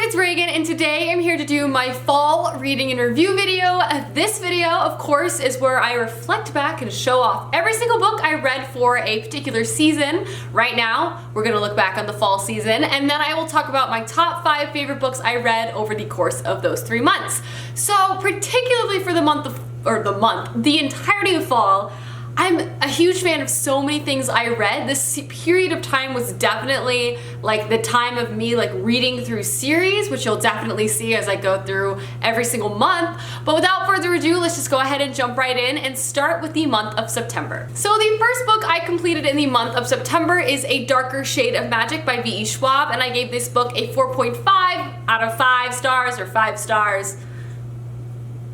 it's Reagan, and today I'm here to do my fall reading and review video. This video, of course, is where I reflect back and show off every single book I read for a particular season. Right now, we're gonna look back on the fall season, and then I will talk about my top 5 favorite books I read over the course of those 3 months. So, particularly for the entirety of fall, I'm a huge fan of so many things I read. This period of time was definitely like the time of me like reading through series, which you'll definitely see as I go through every single month. But without further ado, let's just go ahead and jump right in and start with the month of September. So the first book I completed in the month of September is A Darker Shade of Magic by V.E. Schwab, and I gave this book a 4.5 out of 5 stars, or 5 stars.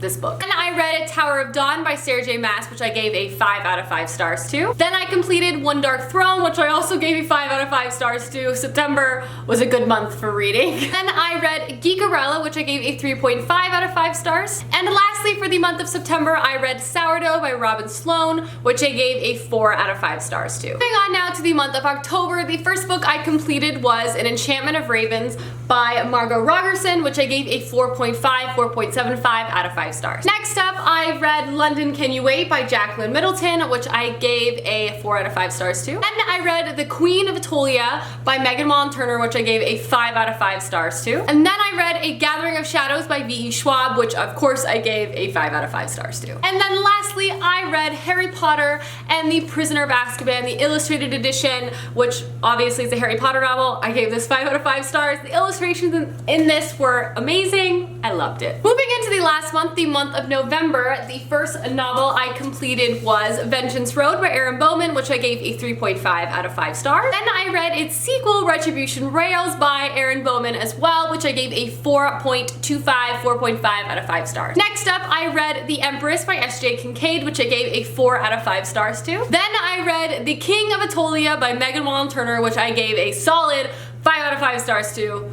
This book. And I read Tower of Dawn by Sj Kincaid, which I gave a 5 out of 5 stars to. Then I completed One Dark Throne, which I also gave a 5 out of 5 stars to. September was a good month for reading. Then I read Geekerella, which I gave a 3.5 out of 5 stars. And lastly, for the month of September, I read Sourdough by Robin Sloan, which I gave a 4 out of 5 stars to. Moving on now to the month of October, the first book I completed was An Enchantment of Ravens by Margot Rogerson, which I gave a 4.75 out of 5 stars. Next up, I read London Can You Wait by Jacqueline Middleton, which I gave a 4 out of 5 stars to. Then I read The Queen of Atolia by Megan Wong Turner, which I gave a 5 out of 5 stars to. And then I read A Gathering of Shadows by V.E. Schwab, which of course I gave a 5 out of 5 stars to. And then lastly, I read Harry Potter and the Prisoner of Azkaban, the illustrated edition, which obviously is a Harry Potter novel. I gave this 5 out of 5 stars. The illustrations in this were amazing. I loved it. Moving into the last month, the month of November, the first novel I completed was Vengeance Road by Bowman, which I gave a 3.5 out of 5 stars. Then I read its sequel, Retribution Rails by Bowman as well, which I gave a 4.5 out of 5 stars. Next up, I read The Empress by Sj Kincaid, which I gave a 4 out of 5 stars to. Then I read The King of Atolia by Megan Wong Turner, which I gave a solid 5 out of 5 stars to.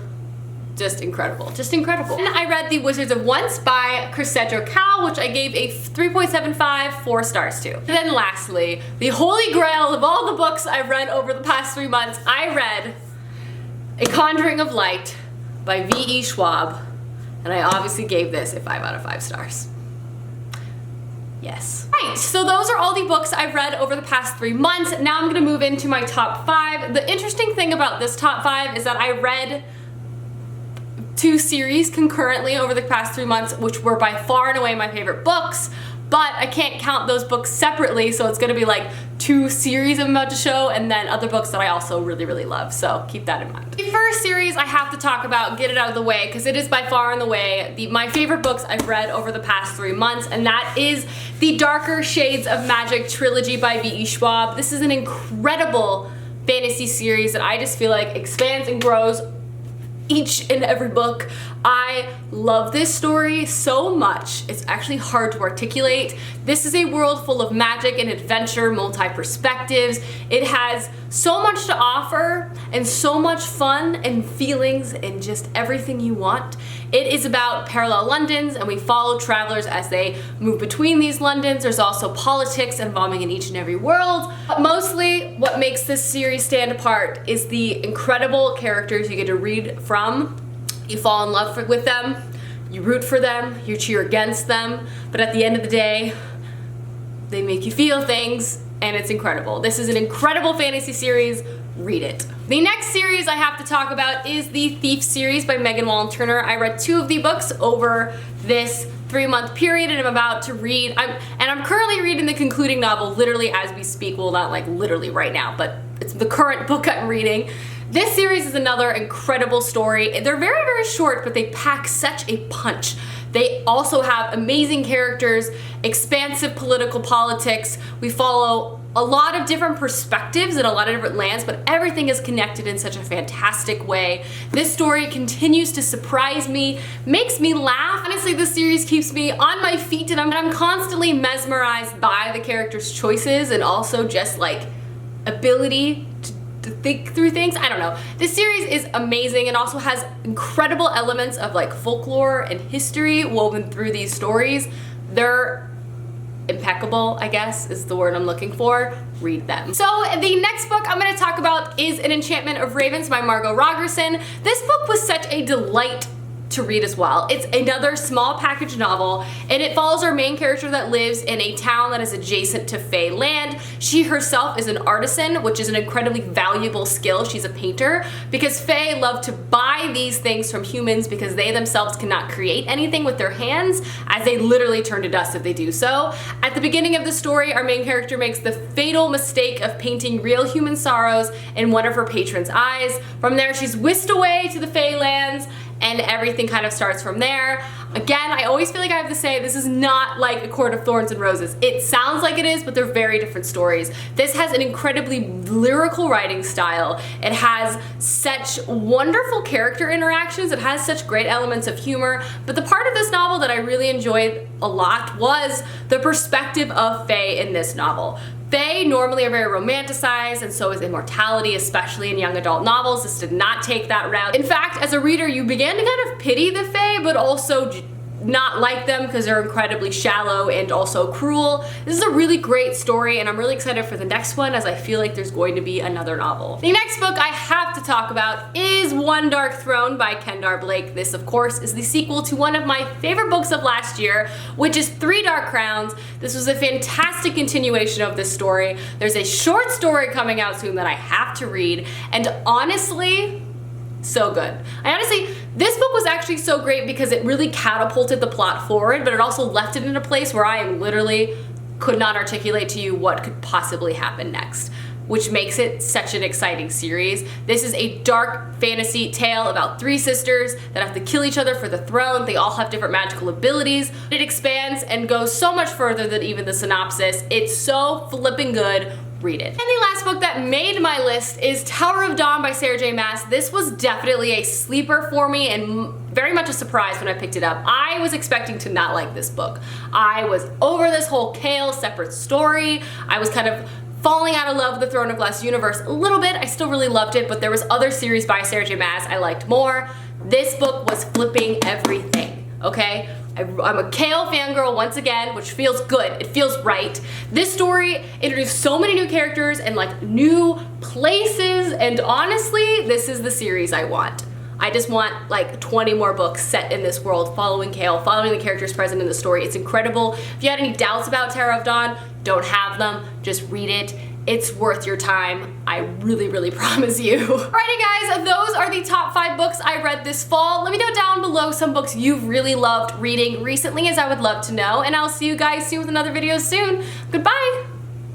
Just incredible, just incredible. And I read The Wizards of Once by Sj Kincaid, which I gave a 3.75 4 stars to. And then lastly, the holy grail of all the books I've read over the past 3 months, I read A Conjuring of Light by V.E. Schwab, and I obviously gave this a 5 out of 5 stars. Yes. Right, so those are all the books I've read over the past 3 months. Now I'm gonna move into my top 5. The interesting thing about this top 5 is that I read 2 series concurrently over the past 3 months, which were by far and away my favorite books, but I can't count those books separately, so it's gonna be like 2 series I'm about to show and then other books that I also really, really love, so keep that in mind. The first series I have to talk about, get it out of the way, because it is by far and away my favorite books I've read over the past 3 months, and that is the Darker Shades of Magic trilogy by V.E. Schwab. This is an incredible fantasy series that I just feel like expands and grows each and every book. I love this story so much. It's actually hard to articulate. This is a world full of magic and adventure, multi-perspectives. It has so much to offer and so much fun and feelings and just everything you want. It is about parallel Londons, and we follow travelers as they move between these Londons. There's also politics involving in each and every world. But mostly what makes this series stand apart is the incredible characters you get to read from. You fall in love with them, you root for them, you cheer against them, but at the end of the day, they make you feel things, and it's incredible. This is an incredible fantasy series. Read it. The next series I have to talk about is the Thief series by Megan Wong Turner. I read 2 of the books over this 3-month period, and I'm about to read, I'm currently reading the concluding novel literally as we speak. Well, not like literally right now, but it's the current book I'm reading. This series is another incredible story. They're very, very short, but they pack such a punch. They also have amazing characters, expansive political politics. We follow a lot of different perspectives and a lot of different lands, but everything is connected in such a fantastic way. This story continues to surprise me, makes me laugh. Honestly, this series keeps me on my feet, and I'm constantly mesmerized by the characters' choices and also just like ability to think through things. I don't know. This series is amazing and also has incredible elements of like folklore and history woven through these stories. They're impeccable, I guess is the word I'm looking for. Read them. So the next book I'm going to talk about is An Enchantment of Ravens by Margot Rogerson. This book was such a delight to read as well. It's another small package novel, and it follows our main character that lives in a town that is adjacent to Fey land. She herself is an artisan, which is an incredibly valuable skill. She's a painter, because Fey love to buy these things from humans because they themselves cannot create anything with their hands, as they literally turn to dust if they do so. At the beginning of the story, our main character makes the fatal mistake of painting real human sorrows in one of her patrons' eyes. From there, she's whisked away to the Fey lands, and everything kind of starts from there. Again, I always feel like I have to say this is not like A Court of Thorns and Roses. It sounds like it is, but they're very different stories. This has an incredibly lyrical writing style. It has such wonderful character interactions. It has such great elements of humor. But the part of this novel that I really enjoyed a lot was the perspective of Fey in this novel. Fae normally are very romanticized, and so is immortality, especially in young adult novels. This did not take that route. In fact, as a reader, you began to kind of pity the Fae, but also not like them because they're incredibly shallow and also cruel. This is a really great story, and I'm really excited for the next one, as I feel like there's going to be another novel. The next book I have to talk about is One Dark Throne by Kendar Blake. This, of course, is the sequel to one of my favorite books of last year, which is Three Dark Crowns. This was a fantastic continuation of this story. There's a short story coming out soon that I have to read, and honestly, so good. This book was actually so great because it really catapulted the plot forward, but it also left it in a place where I literally could not articulate to you what could possibly happen next, which makes it such an exciting series. This is a dark fantasy tale about three sisters that have to kill each other for the throne. They all have different magical abilities. It expands and goes so much further than even the synopsis. It's so flipping good. Read it. And the last book that made my list is Tower of Dawn by Sj Kincaid. This was definitely a sleeper for me and very much a surprise when I picked it up. I was expecting to not like this book. I was over this whole Chaos separate story. I was kind of falling out of love with the Throne of Glass universe a little bit. I still really loved it, but there was other series by Sj Kincaid I liked more. This book was flipping everything, okay? I'm a Kale fangirl once again, which feels good. It feels right. This story introduced so many new characters and like new places, and honestly, this is the series I want. I just want like 20 more books set in this world, following Kale, following the characters present in the story. It's incredible. If you had any doubts about Tower of Dawn, don't have them. Just read it. It's worth your time. I really, really promise you. Alrighty guys, those are the top 5 books I read this fall. Let me know down below some books you've really loved reading recently, as I would love to know, and I'll see you guys soon with another video soon. Goodbye!